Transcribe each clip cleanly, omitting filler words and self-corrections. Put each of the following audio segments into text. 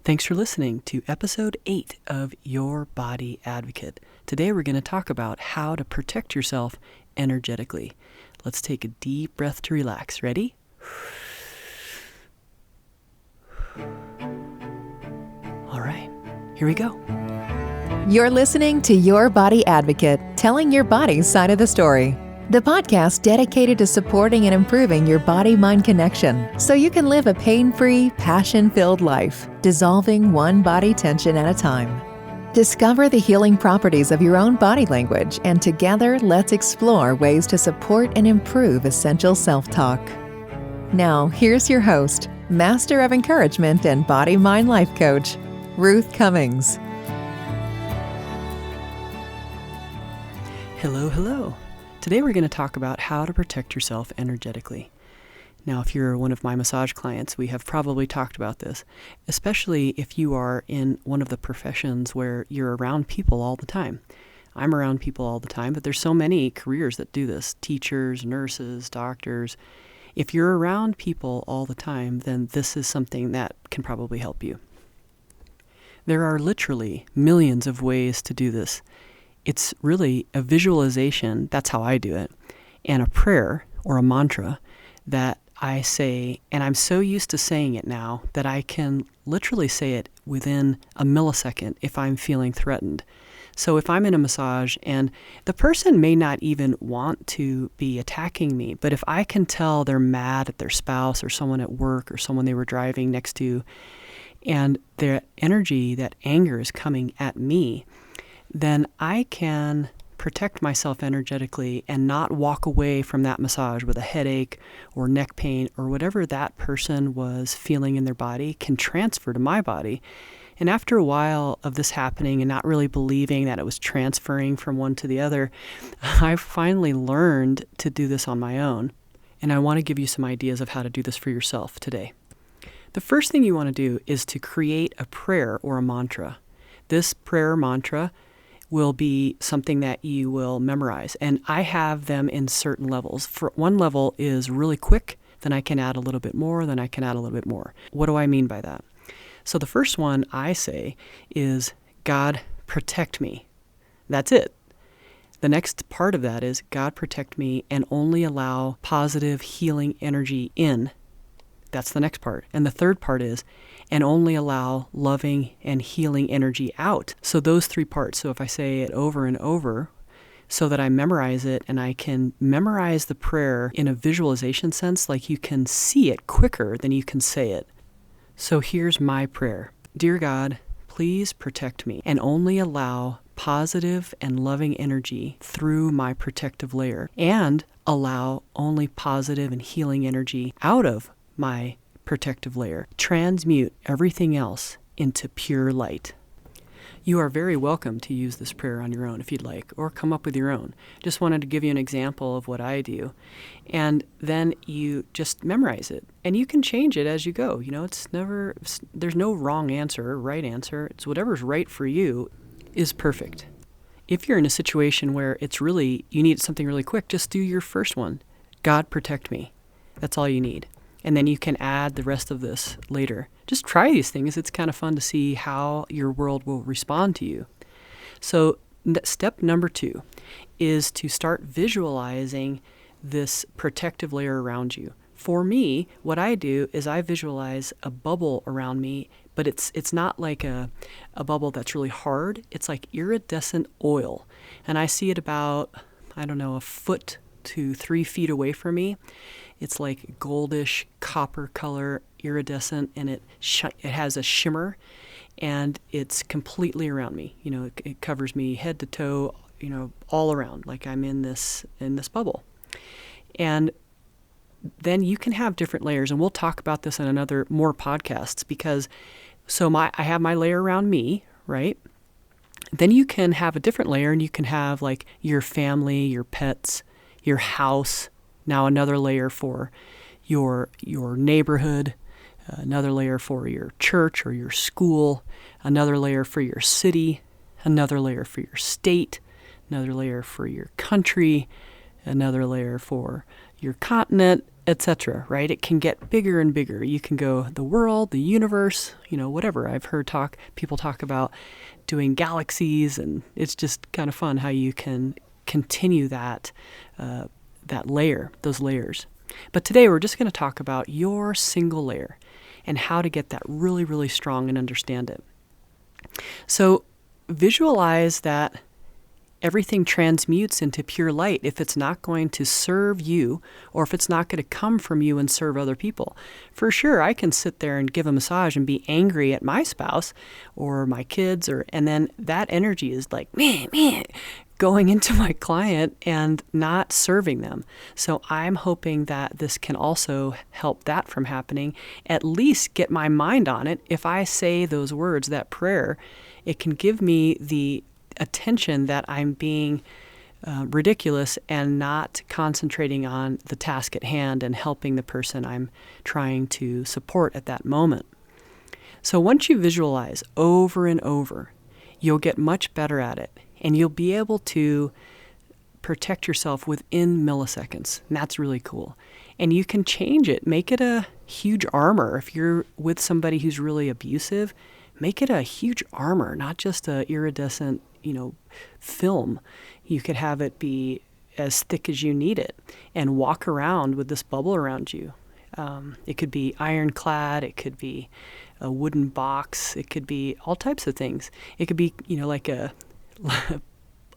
Thanks for listening to episode 8 of Your Body Advocate. Today we're going to talk about how to protect yourself energetically. Let's take a deep breath to relax. Ready? All right, here we go. You're listening to Your Body Advocate, telling your body's side of the story. The podcast dedicated to supporting and improving your body-mind connection so you can live a pain-free, passion-filled life, dissolving one body tension at a time. Discover the healing properties of your own body language, and together let's explore ways to support and improve essential self-talk. Now, here's your host, Master of Encouragement and Body-Mind Life Coach, Ruth Cummings. Hello. Today we're going to talk about how to protect yourself energetically. Now, if you're one of my massage clients, we have probably talked about this, especially if you are in one of the professions where you're around people all the time. I'm around people all the time, but there's so many careers that do this. Teachers, nurses, doctors. If you're around people all the time, then this is something that can probably help you. There are literally millions of ways to do this. It's really a visualization, that's how I do it, and a prayer or a mantra that I say, and I'm so used to saying it now that I can literally say it within a millisecond if I'm feeling threatened. So if I'm in a massage and the person may not even want to be attacking me, but if I can tell they're mad at their spouse or someone at work or someone they were driving next to, and their energy, that anger is coming at me, then I can protect myself energetically and not walk away from that massage with a headache or neck pain or whatever that person was feeling in their body can transfer to my body. And after a while of this happening and not really believing that it was transferring from one to the other, I finally learned to do this on my own. And I want to give you some ideas of how to do this for yourself today. The first thing you want to do is to create a prayer or a mantra. This prayer mantra will be something that you will memorize. And I have them in certain levels. For one level is really quick, then I can add a little bit more, then I can add a little bit more. What do I mean by that? So the first one I say is, God, protect me. That's it. The next part of that is, God, protect me and only allow positive healing energy in. That's the next part. And the third part is, and only allow loving and healing energy out. So those three parts. So if I say it over and over so that I memorize it, and I can memorize the prayer in a visualization sense, like you can see it quicker than you can say it. So here's my prayer. Dear God, please protect me and only allow positive and loving energy through my protective layer, and allow only positive and healing energy out of my protective layer. Transmute everything else into pure light. You are very welcome to use this prayer on your own if you'd like, or come up with your own. Just wanted to give you an example of what I do. And then you just memorize it. And you can change it as you go. You know, there's no wrong answer or right answer. It's whatever's right for you is perfect. If you're in a situation where you need something really quick, just do your first one. God, protect me. That's all you need. And then you can add the rest of this later. Just try these things. It's kind of fun to see how your world will respond to you. So step number 2 is to start visualizing this protective layer around you. For me, what I do is I visualize a bubble around me, but it's not like a bubble that's really hard. It's like iridescent oil. And I see it about, a foot to 3 feet away from me. It's like goldish copper color, iridescent, and it has a shimmer, and it's completely around me. You know, it covers me head to toe, all around, like I'm in this bubble. And then you can have different layers, and we'll talk about this in more podcasts, because I have my layer around me, right? Then you can have a different layer, and you can have like your family, your pets, your house. Now another layer for your neighborhood, another layer for your church or your school, another layer for your city, another layer for your state, another layer for your country, another layer for your continent, etc., right? It can get bigger and bigger. You can go the world, the universe, whatever. I've heard people talk about doing galaxies, and it's just kind of fun how you can continue that those layers. But today we're just going to talk about your single layer and how to get that really, really strong and understand it. So visualize that everything transmutes into pure light if it's not going to serve you, or if it's not going to come from you and serve other people. For sure, I can sit there and give a massage and be angry at my spouse or my kids, and then that energy is like, man, going into my client and not serving them. So I'm hoping that this can also help that from happening, at least get my mind on it. If I say those words, that prayer, it can give me the attention that I'm being ridiculous and not concentrating on the task at hand and helping the person I'm trying to support at that moment. So once you visualize over and over, you'll get much better at it, and you'll be able to protect yourself within milliseconds. And that's really cool. And you can change it, make it a huge armor. If you're with somebody who's really abusive, make it a huge armor, not just a iridescent film. You could have it be as thick as you need it and walk around with this bubble around you. It could be ironclad. It could be a wooden box. It could be all types of things. It could be, like a,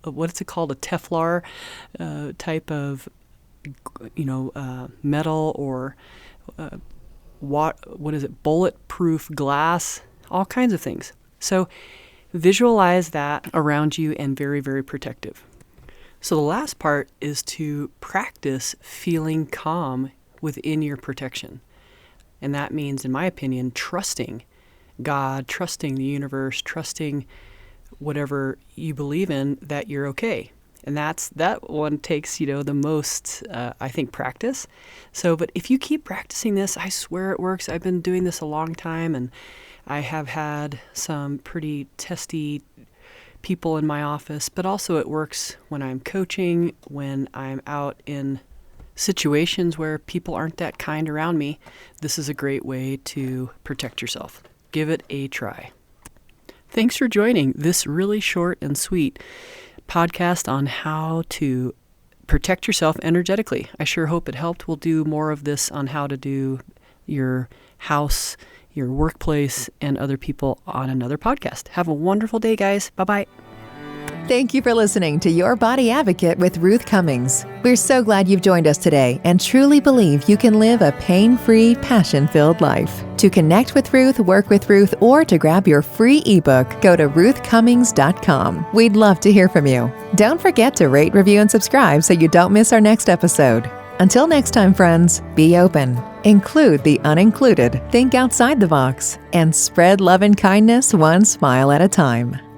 what's it called? A Teflon type of, metal, or what is it? Bulletproof glass, all kinds of things. So visualize that around you and very, very protective. So the last part is to practice feeling calm within your protection. And that means, in my opinion, trusting God, trusting the universe, trusting whatever you believe in, that you're okay. And that one takes, the most, I think, practice. But if you keep practicing this, I swear it works. I've been doing this a long time, and I have had some pretty testy people in my office, but also it works when I'm coaching, when I'm out in situations where people aren't that kind around me. This is a great way to protect yourself. Give it a try. Thanks for joining this really short and sweet podcast on how to protect yourself energetically. I sure hope it helped. We'll do more of this on how to do your house, your workplace, and other people on another podcast. Have a wonderful day, guys. Bye-bye. Thank you for listening to Your Body Advocate with Ruth Cummings. We're so glad you've joined us today and truly believe you can live a pain-free, passion-filled life. To connect with Ruth, work with Ruth, or to grab your free ebook, go to ruthcummings.com. We'd love to hear from you. Don't forget to rate, review, and subscribe so you don't miss our next episode. Until next time, friends, be open, include the unincluded, think outside the box, and spread love and kindness one smile at a time.